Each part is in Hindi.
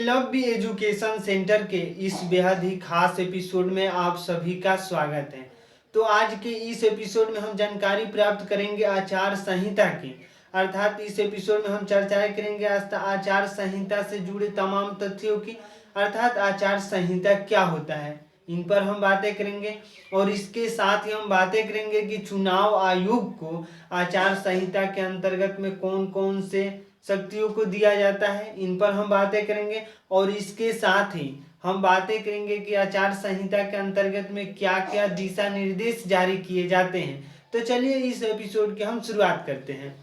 लव्य एजुकेशन सेंटर के इस बेहद ही खास एपिसोड में आप सभी का स्वागत है। तो आज के इस एपिसोड में हम जानकारी प्राप्त करेंगे आचार संहिता की। अर्थात इस एपिसोड में हम चर्चाएं करेंगे आचार संहिता से जुड़े तमाम तथ्यों की। अर्थात आचार संहिता क्या होता है, इन पर हम बातें करेंगे। और इसके साथ ही हम बातें करेंगे कि चुनाव आयोग को आचार संहिता के अंतर्गत में कौन कौन से शक्तियों को दिया जाता है, इन पर हम बातें करेंगे। और इसके साथ ही हम बातें करेंगे कि आचार संहिता के अंतर्गत में क्या क्या दिशा निर्देश जारी किए जाते हैं। तो चलिए इस एपिसोड की हम शुरुआत करते हैं।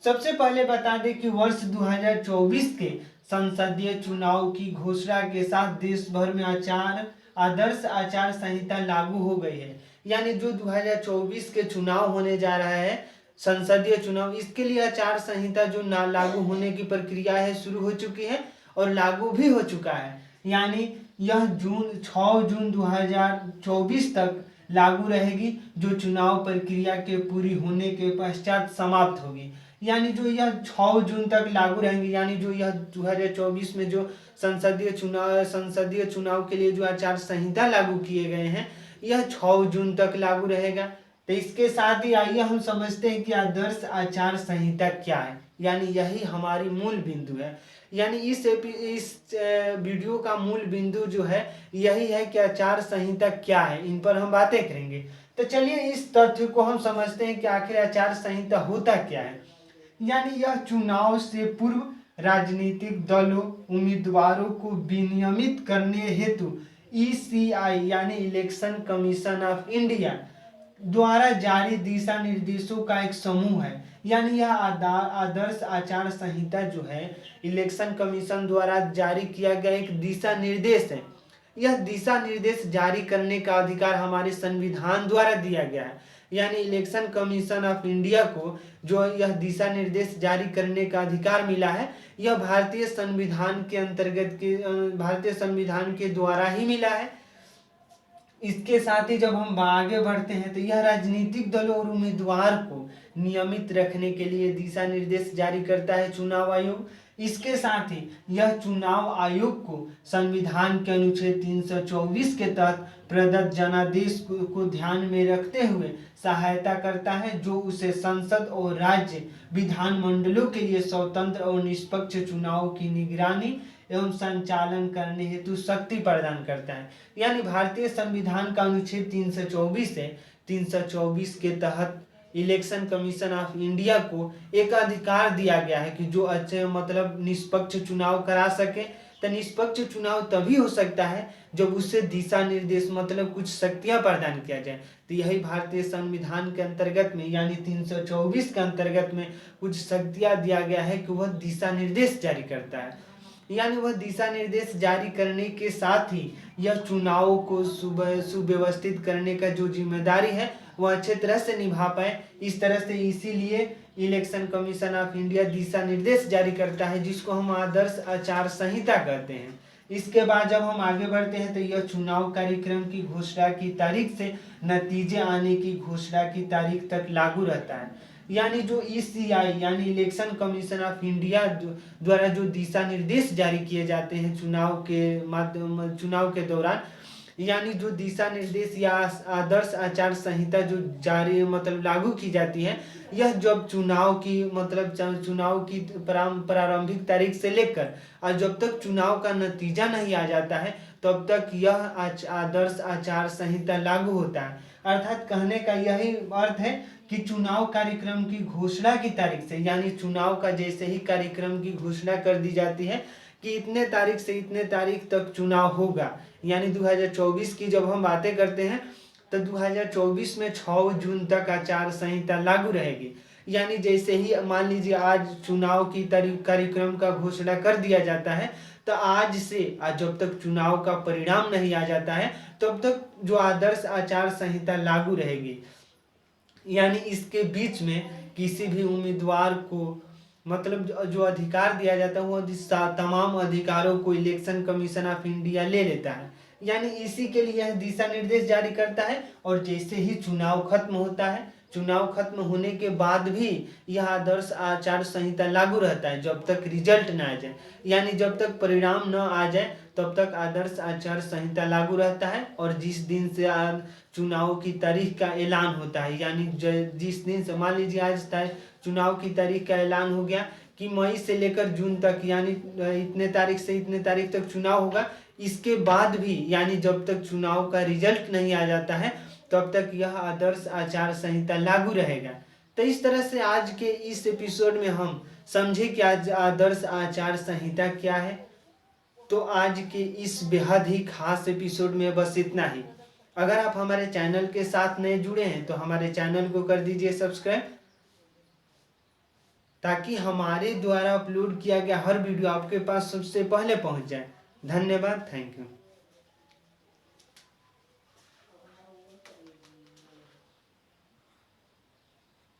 सबसे पहले बता दें कि वर्ष 2024 के संसदीय चुनाव की घोषणा के साथ देश भर में आदर्श आचार संहिता लागू हो गई है। यानी जो 2024 के चुनाव होने जा रहा है, संसदीय चुनाव, इसके लिए आचार संहिता जो लागू होने की प्रक्रिया है शुरू हो चुकी है और लागू भी हो चुका है। यानी यह 6 जून 2024 तक लागू रहेगी, जो चुनाव प्रक्रिया के पूरी होने के पश्चात समाप्त होगी। यानी जो यह 6 जून तक लागू रहेंगी, यानी जो यह 2024 में जो संसदीय चुनाव के लिए जो आचार संहिता लागू किए गए हैं, यह 6 जून तक लागू रहेगा। तो इसके साथ ही आइए हम समझते हैं कि आदर्श आचार संहिता क्या है। यानी यही हमारी मूल बिंदु है। यानी इस वीडियो का मूल बिंदु जो है यही है कि आचार संहिता क्या है, इन पर हम बातें करेंगे। तो चलिए इस तथ्य को हम समझते हैं कि आखिर आचार संहिता होता क्या है। यानी यह चुनाव से पूर्व राजनीतिक दलों उम्मीदवारों को विनियमित करने हेतु ECI यानी इलेक्शन कमीशन ऑफ इंडिया द्वारा जारी दिशा निर्देशों का एक समूह है। यानी यह आदर्श आचार संहिता जो है इलेक्शन कमीशन द्वारा जारी किया गया एक दिशा निर्देश है। यह दिशा निर्देश जारी करने का अधिकार हमारे संविधान द्वारा दिया गया है। यानी इलेक्शन कमीशन ऑफ इंडिया को जो यह दिशा निर्देश जारी करने का अधिकार मिला है, यह भारतीय संविधान के अंतर्गत भारतीय संविधान के द्वारा ही मिला है। इसके साथ ही जब हम आगे बढ़ते हैं तो यह राजनीतिक दलों और उम्मीदवार को नियमित रखने के लिए दिशा निर्देश जारी करता है चुनाव आयोग। इसके साथ ही यह चुनाव आयोग को संविधान के अनुच्छेद 324 के तहत प्रदत्त जनादेश को ध्यान में रखते हुए सहायता करता है, जो उसे संसद और राज्य विधानमंडलों के लिए स्वतंत्र और निष्पक्ष चुनाव की निगरानी एवं संचालन करने हेतु शक्ति प्रदान करता है। यानी भारतीय संविधान का अनुच्छेद 324 है, 324 के तहत इलेक्शन कमीशन ऑफ इंडिया को एक अधिकार दिया गया है कि जो अच्छे निष्पक्ष चुनाव करा सके। तो निष्पक्ष चुनाव तभी हो सकता है जब उससे दिशा निर्देश कुछ शक्तियां प्रदान किया जाए। तो यही भारतीय संविधान के अंतर्गत में यानी 324 के अंतर्गत में कुछ शक्तियां दिया गया है कि वह दिशा निर्देश जारी करता है। यानी वह दिशा निर्देश जारी करने के साथ ही यह चुनावों को सुव्यवस्थित करने का जो जिम्मेदारी है वह अच्छे तरह से निभा पाए। इस तरह से इसीलिए इलेक्शन कमीशन ऑफ इंडिया दिशा निर्देश जारी करता है, जिसको हम आदर्श आचार संहिता कहते हैं। इसके बाद जब हम आगे बढ़ते हैं तो यह चुनाव कार्यक्रम की घोषणा की तारीख से नतीजे आने की घोषणा की तारीख तक लागू रहता है। यानी जो ECI यानी इलेक्शन कमीशन ऑफ इंडिया द्वारा जो दिशा निर्देश जारी किए जाते हैं चुनाव के दौरान, यानी जो दिशा निर्देश या आदर्श आचार संहिता जो जारी लागू की जाती है, यह जब चुनाव की प्रारंभिक तारीख से लेकर और जब तक चुनाव का नतीजा नहीं आ जाता है तब तक यह आदर्श आचार संहिता लागू होता है। अर्थात कहने का यही अर्थ है कि चुनाव कार्यक्रम की घोषणा की तारीख से, यानी चुनाव का जैसे ही कार्यक्रम की घोषणा कर दी जाती है कि इतने तारीख से इतने तारीख तक चुनाव होगा, यानी 2024 की जब हम बातें करते हैं तो 2024 में 6 जून तक आचार संहिता लागू रहेगी। यानी जैसे ही मान लीजिए आज चुनाव की कार्यक्रम का घोषणा कर दिया जाता है, तो आज से आज जब तक चुनाव का परिणाम नहीं आ जाता है तब तक जो आदर्श आचार संहिता लागू रहेगी। यानी इसके बीच में किसी भी उम्मीदवार को जो अधिकार दिया जाता है वो तमाम अधिकारों को इलेक्शन कमीशन ऑफ इंडिया ले लेता है। यानी इसी के लिए यह दिशा निर्देश जारी करता है। और जैसे ही चुनाव खत्म होता है, चुनाव खत्म होने के बाद भी यह आदर्श आचार संहिता लागू रहता है जब तक रिजल्ट ना आ जाए, यानी जब तक परिणाम न आ जाए तब तक आदर्श आचार संहिता लागू रहता है। और जिस दिन से चुनाव की तारीख का ऐलान होता है, यानी जिस दिन से मान लीजिए आज चुनाव की तारीख का ऐलान हो गया कि मई से लेकर जून तक, यानी इतने तारीख से इतने तारीख तक चुनाव होगा, इसके बाद भी यानी जब तक चुनाव का रिजल्ट नहीं आ जाता है तब तक यह आदर्श आचार संहिता लागू रहेगा। तो इस तरह से आज के इस एपिसोड में हम समझे कि आज आदर्श आचार संहिता क्या है। तो आज के इस बेहद ही खास एपिसोड में बस इतना ही। अगर आप हमारे चैनल के साथ नए जुड़े हैं तो हमारे चैनल को कर दीजिए सब्सक्राइब, ताकि हमारे द्वारा अपलोड किया गया हर वीडियो आपके पास सबसे पहले पहुंच जाए। धन्यवाद, थैंक यू।